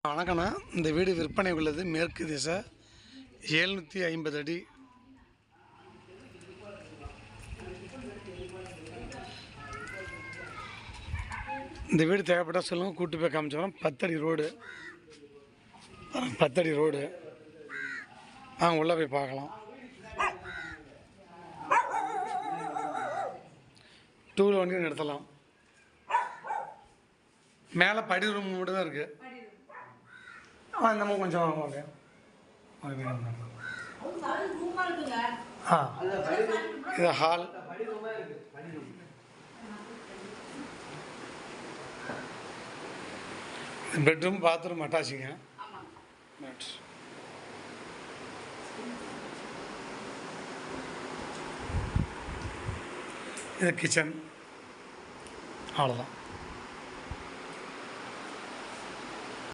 வணக்கண்ணா, இந்த வீடு விற்பனை உள்ளது. மேற்கு திசை 750 அடி. இந்த வீடு தேவைப்பட்டால் சொல்லுங்கள், கூட்டு போய் காமிச்சோம். 10 அடி ரோடு, 10 அடி ரோடு. உள்ளே போய் பார்க்கலாம். டூவில் வண்டி நிறுத்தலாம். மேலே படி ரூம் மட்டும் தான் இருக்குது. நம்ம கொஞ்சம் ஓகே. இது ஹால். Bedroom, bathroom அட்டாச்சுங்க. இது கிச்சன். அவ்வளோதான்.